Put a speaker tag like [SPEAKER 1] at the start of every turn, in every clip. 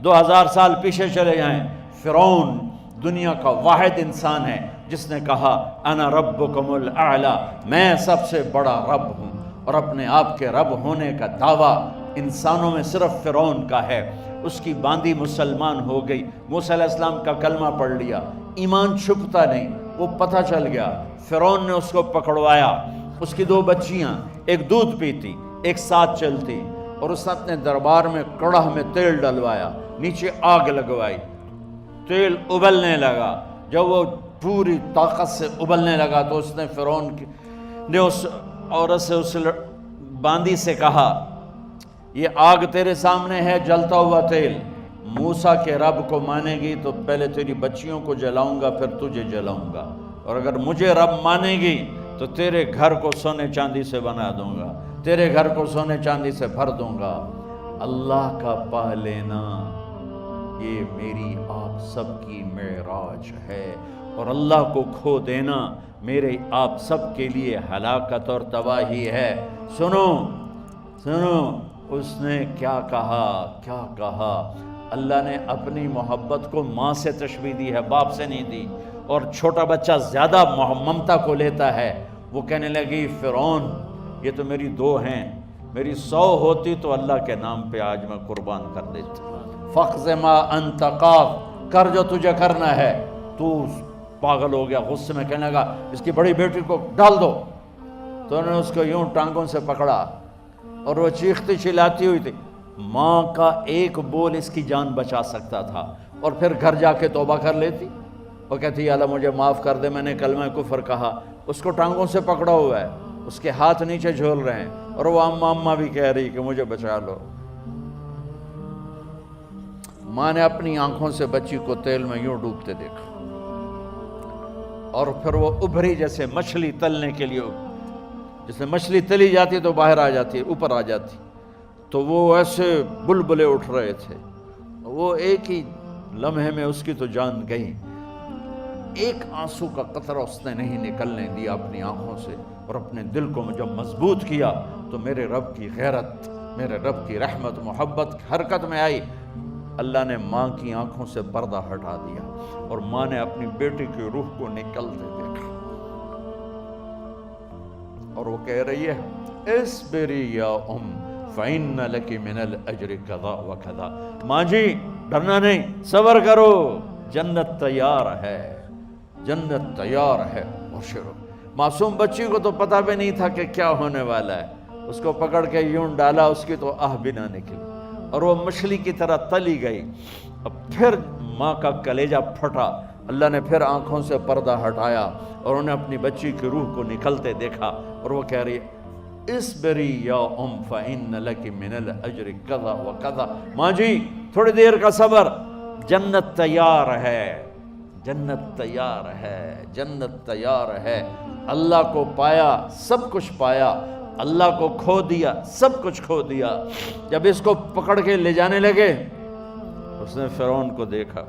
[SPEAKER 1] 2000 سال پیچھے چلے جائیں، فرعون دنیا کا واحد انسان ہے جس نے کہا انا ربکم الاعلی، میں سب سے بڑا رب ہوں، اور اپنے آپ کے رب ہونے کا دعویٰ انسانوں میں صرف فرعون کا ہے۔ اس کی باندی مسلمان ہو گئی، موسیٰ علیہ السلام کا کلمہ پڑھ لیا، ایمان چھپتا نہیں، وہ پتہ چل گیا، فرعون نے اس کو پکڑوایا۔ اس کی 2 بچیاں، ایک دودھ پیتی ایک ساتھ چلتی، اور اس نے اپنے دربار میں کڑاہ میں تیل ڈلوایا، نیچے آگ لگوائی، تیل ابلنے لگا۔ جب وہ پوری طاقت سے ابلنے لگا تو اس نے فرعون نے اس عورت سے، اس باندی سے کہا یہ آگ تیرے سامنے ہے، جلتا ہوا تیل، موسیٰ کے رب کو مانے گی تو پہلے تیری بچیوں کو جلاؤں گا پھر تجھے جلاؤں گا، اور اگر مجھے رب مانے گی تو تیرے گھر کو سونے چاندی سے بنا دوں گا، تیرے گھر کو سونے چاندی سے بھر دوں گا۔ اللہ کا پا لینا یہ میری آپ سب کی معراج ہے، اور اللہ کو کھو دینا میرے آپ سب کے لیے ہلاکت اور تباہی ہے۔ سنو سنو، اس نے کیا کہا؟ اللہ نے اپنی محبت کو ماں سے تشبیہ دی ہے، باپ سے نہیں دی، اور چھوٹا بچہ زیادہ ممتا کو لیتا ہے۔ وہ کہنے لگی فرعون یہ تو میری 2 ہیں، میری 100 ہوتی تو اللہ کے نام پہ آج میں قربان کر دیتی۔ فَقْضِ مَا أَنْتَ قَاضٍ، کر جو تجھے کرنا ہے۔ تو پاگل ہو گیا، غصے میں کہنے لگا اس کی بڑی بیٹی کو ڈال دو۔ تو انہوں نے اس کو یوں ٹانگوں سے پکڑا، اور وہ چیختی چلاتی ہوئی تھی۔ ماں کا ایک بول اس کی جان بچا سکتا تھا، اور پھر گھر جا کے توبہ کر لیتی، وہ کہتی اللہ مجھے معاف کر دے، میں نے کلمہ کفر کہا۔ اس کو ٹانگوں سے پکڑا ہوا ہے، اس کے ہاتھ نیچے جھول رہے ہیں، اور وہ اماں بھی کہہ رہی کہ مجھے بچا لو۔ ماں نے اپنی آنکھوں سے بچی کو تیل میں یوں ڈوبتے دیکھا، اور پھر وہ ابھری جیسے مچھلی تلنے کے لیے، جیسے مچھلی تلی جاتی تو باہر آ جاتی، اوپر آ جاتی، تو وہ ایسے بلبلے اٹھ رہے تھے۔ وہ ایک ہی لمحے میں اس کی تو جان گئی، ایک آنسو کا قطرہ اس نے نہیں نکلنے دیا اپنی آنکھوں سے، اور اپنے دل کو جب مضبوط کیا تو میرے رب کی غیرت، میرے رب کی رحمت محبت حرکت میں آئی۔ اللہ نے ماں کی آنکھوں سے پردہ ہٹا دیا، اور ماں نے اپنی بیٹی کی روح کو نکلتے دیکھا، اور وہ کہہ رہی ہے اصبری یا ام فإن لک من الأجر کذا وکذا، ماں جی ڈرنا نہیں، صبر کرو، جنت تیار ہے، جنت تیار ہے، بشرو۔ معصوم بچی کو تو پتہ بھی نہیں تھا کہ کیا ہونے والا ہے، اس کو پکڑ کے یوں ڈالا، اس کی تو آہ بھی نہ نکلی، اور وہ مچھلی کی طرح تلی گئی۔ اب پھر ماں کا کلیجہ پھٹا، اللہ نے پھر آنکھوں سے پردہ ہٹایا، اور انہیں اپنی بچی کی روح کو نکلتے دیکھا، اور وہ کہہ رہی اصبری یا ام فإن لک من الأجر کذا وکذا، ماں جی تھوڑی دیر کا صبر، جنت تیار ہے، جنت تیار ہے، جنت تیار ہے۔ اللہ کو پایا سب کچھ پایا، اللہ کو کھو دیا سب کچھ کھو دیا۔ جب اس کو پکڑ کے لے جانے لگے، اس نے فرعون کو دیکھا،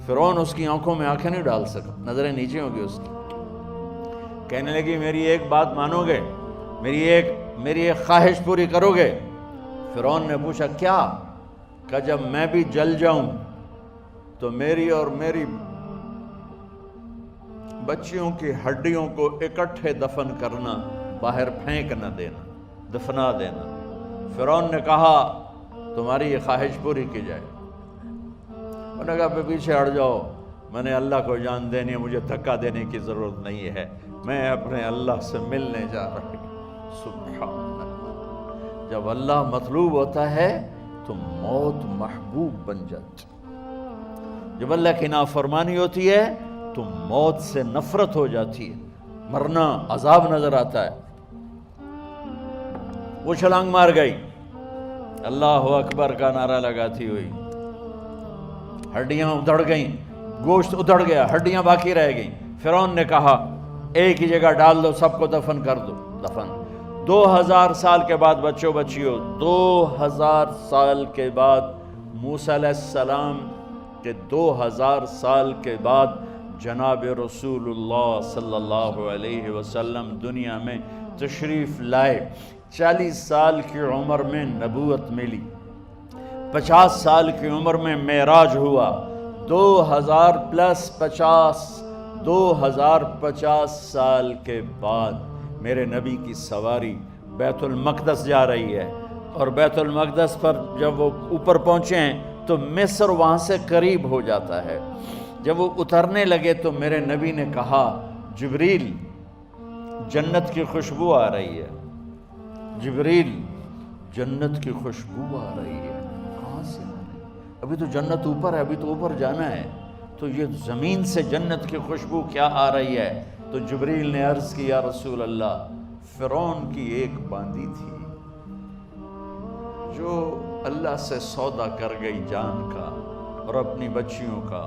[SPEAKER 1] فرعون اس کی آنکھوں میں آنکھیں نہیں ڈال سکا، نظریں نیچے ہوں گی اس کی۔ کہنے لگی میری ایک بات مانو گے، میری ایک خواہش پوری کرو گے؟ فرعون نے پوچھا کیا؟ کہ جب میں بھی جل جاؤں تو میری اور میری بچیوں کی ہڈیوں کو اکٹھے دفن کرنا، باہر پھینک نہ دینا، دفنا دینا۔ فرعون نے کہا تمہاری یہ خواہش پوری کی جائے۔ انہوں نے کہا پیچھے ہٹ جاؤ، میں نے اللہ کو جان دینی ہے، مجھے دھکا دینے کی ضرورت نہیں ہے، میں اپنے اللہ سے ملنے جا رہا ہوں۔ سبحان اللہ، جب اللہ مطلوب ہوتا ہے تو موت محبوب بن جاتی، جب اللہ کی نافرمانی ہوتی ہے تو موت سے نفرت ہو جاتی ہے، مرنا عذاب نظر آتا ہے۔ وہ چھلانگ مار گئی، اللہ اکبر کا نعرہ لگاتی ہوئی، ہڈیاں ادھڑ گئیں، گوشت ادھڑ گیا، ہڈیاں باقی رہ گئیں۔ فرعون نے کہا ایک ہی جگہ ڈال دو، سب کو دفن کر دو۔ دفن 2000 سال کے بعد، بچوں بچیوں 2000 سال کے بعد، موسیٰ علیہ السلام کے 2000 سال کے بعد جناب رسول اللہ صلی اللہ علیہ وسلم دنیا میں تشریف لائے۔ 40 سال کی عمر میں نبوت ملی، 50 سال کی عمر میں معراج ہوا، 2050 سال کے بعد میرے نبی کی سواری بیت المقدس جا رہی ہے، اور بیت المقدس پر جب وہ اوپر پہنچے ہیں تو مصر وہاں سے قریب ہو جاتا ہے۔ جب وہ اترنے لگے تو میرے نبی نے کہا جبریل جنت کی خوشبو آ رہی ہے، جبریل جنت کی خوشبو آ رہی ہے، کہاں سے آ رہی ہے؟ ابھی تو جنت اوپر ہے، ابھی تو اوپر جانا ہے، تو یہ زمین سے جنت کی خوشبو کیا آ رہی ہے؟ تو جبریل نے عرض کی یا رسول اللہ، فرعون کی ایک باندی تھی جو اللہ سے سودا کر گئی جان کا اور اپنی بچیوں کا،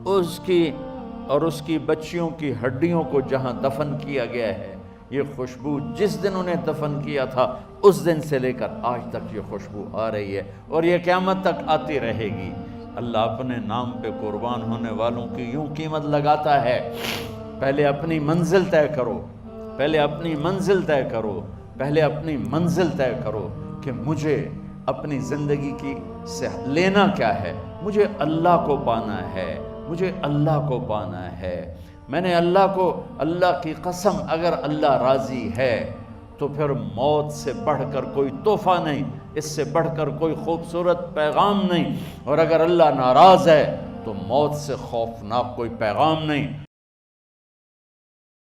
[SPEAKER 1] اس کی بچیوں کی ہڈیوں کو جہاں دفن کیا گیا ہے، یہ خوشبو جس دن انہیں دفن کیا تھا اس دن سے لے کر آج تک یہ خوشبو آ رہی ہے، اور یہ قیامت تک آتی رہے گی۔ اللہ اپنے نام پہ قربان ہونے والوں کی یوں قیمت لگاتا ہے، پہلے اپنی منزل طے کرو، پہلے اپنی منزل طے کرو، پہلے اپنی منزل طے کرو کہ مجھے اپنی زندگی کی سے لینا کیا ہے، مجھے اللہ کو پانا ہے، مجھے اللہ کو پانا ہے۔ میں نے اللہ کی قسم، اگر اللہ راضی ہے تو پھر موت سے بڑھ کر کوئی تحفہ نہیں، اس سے بڑھ کر کوئی خوبصورت پیغام نہیں، اور اگر اللہ ناراض ہے تو موت سے خوفناک کوئی پیغام نہیں۔